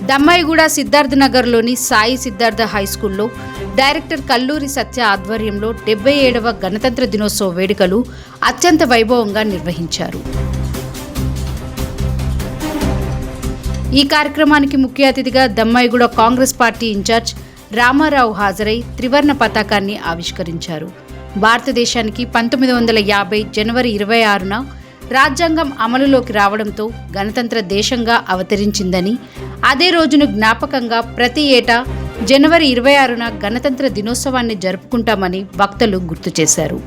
దమ్మాయిగూడ సిద్ధార్థ నగర్లోని సాయి సిద్ధార్థ హైస్కూల్లో డైరెక్టర్ కల్లూరి సత్య ఆధ్వర్యంలో 77వ గణతంత్ర దినోత్సవ వేడుకలు అత్యంత వైభవంగా నిర్వహించారు. ఈ కార్యక్రమానికి ముఖ్య అతిథిగా దమ్మాయిగూడ కాంగ్రెస్ పార్టీ ఇన్ఛార్జ్ రామారావు హాజరై త్రివర్ణ పతాకాన్ని ఆవిష్కరించారు. భారతదేశానికి 1950 జనవరి 26న రాజ్యాంగం అమలులోకి రావడంతో గణతంత్ర దేశంగా అవతరించిందని, అదే రోజును జ్ఞాపకంగా ప్రతి ఏటా జనవరి 26న గణతంత్ర దినోత్సవాన్ని జరుపుకుంటామని వక్తలు గుర్తు చేశారు.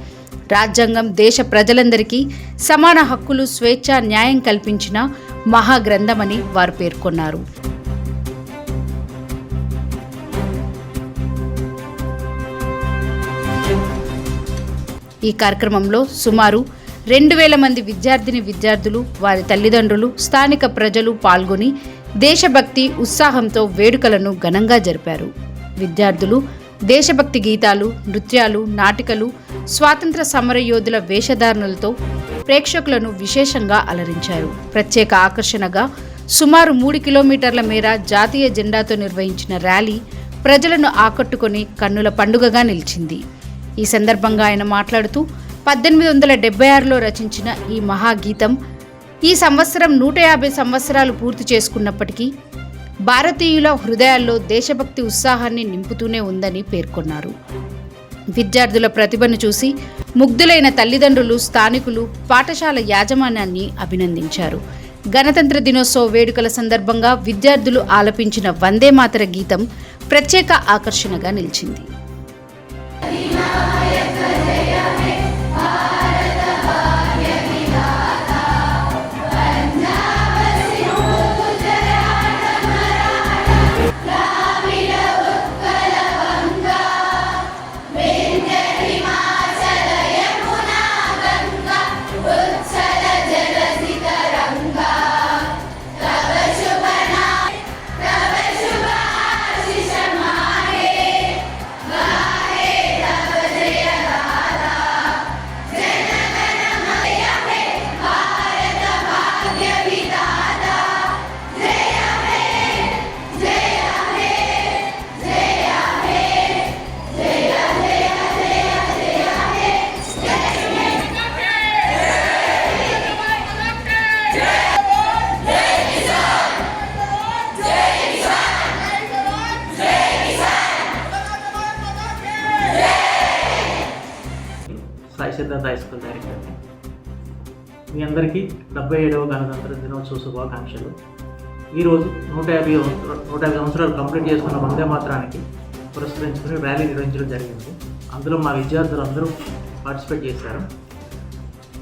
రాజ్యాంగం దేశ ప్రజలందరికీ సమాన హక్కులు, స్వేచ్ఛ, న్యాయం కల్పించిన మహాగ్రంథమని వారు పేర్కొన్నారు. ఈ కార్యక్రమంలో సుమారు 2000 మంది విద్యార్థులు, వారి తల్లిదండ్రులు, స్థానిక ప్రజలు పాల్గొని దేశభక్తి ఉత్సాహంతో వేడుకలను ఘనంగా జరిపారు. విద్యార్థులు దేశభక్తి గీతాలు, నృత్యాలు, నాటికలు, స్వాతంత్ర సమరయోధుల వేషధారణలతో ప్రేక్షకులను విశేషంగా అలరించారు. ప్రత్యేక ఆకర్షణగా సుమారు 3 కిలోమీటర్ల మేర జాతీయ జెండాతో నిర్వహించిన ర్యాలీ ప్రజలను ఆకట్టుకొని కన్నుల పండుగగా నిలిచింది. ఈ సందర్భంగా ఆయన మాట్లాడుతూ 1876లో రచించిన ఈ మహాగీతం ఈ సంవత్సరం 150 సంవత్సరాలు పూర్తి చేసుకున్నప్పటికీ భారతీయుల హృదయాల్లో దేశభక్తి ఉత్సాహాన్ని నింపుతూనే ఉందని పేర్కొన్నారు. విద్యార్థుల ప్రతిభను చూసి ముగ్ధులైన తల్లిదండ్రులు, స్థానికులు పాఠశాల యాజమాన్యాన్ని అభినందించారు. గణతంత్ర దినోత్సవ వేడుకల సందర్భంగా విద్యార్థులు ఆలపించిన వందే మాతర గీతం ప్రత్యేక ఆకర్షణగా నిలిచింది. Sai Siddhartha high school director. మీ అందరికీ 77వ గణతంత్ర దినోత్సవ శుభాకాంక్షలు. ఈరోజు 150 సంవత్సరాలు కంప్లీట్ చేసుకున్న వందే మాత్రానికి పురస్కరించుకుని ర్యాలీ నిర్వహించడం జరిగింది. అందులో మా విద్యార్థులు అందరూ పార్టిసిపేట్ చేశారు.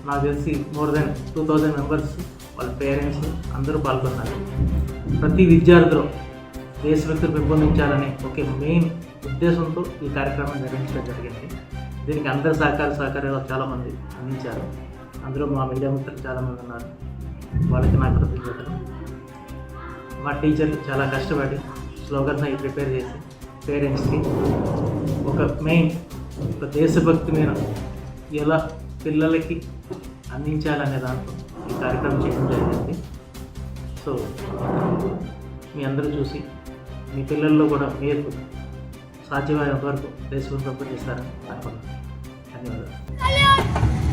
నాకు తెలిసి మోర్ దెన్ 2000 మెంబర్స్, వాళ్ళ పేరెంట్స్ అందరూ పాల్గొన్నారు. ప్రతి విద్యార్థులు దేశభక్తిని పెంపొందించాలని ఒక మెయిన్ ఉద్దేశంతో ఈ కార్యక్రమం నిర్వహించడం జరిగింది. దీనికి అందరి సహకారాలు చాలామంది అందించారు. అందులో మా మీడియా మిత్రులు చాలామంది ఉన్నారు. వాళ్ళకి నా కృతజ్ఞతలు. మా టీచర్లు చాలా కష్టపడి స్లోగన్స్ అవి ప్రిపేర్ చేసి పేరెంట్స్కి ఒక మెయిన్ దేశభక్తి మీద ఎలా పిల్లలకి అందించాలనే దాంట్లో ఈ కార్యక్రమం చేయడం జరిగింది. సో మీ అందరూ చూసి మీ పిల్లల్లో కూడా మీరు సాధ్యమైన వరకు దేశభక్తి పెంపొందిస్తారని అనుకున్నాను. ధన్యవాదాలు.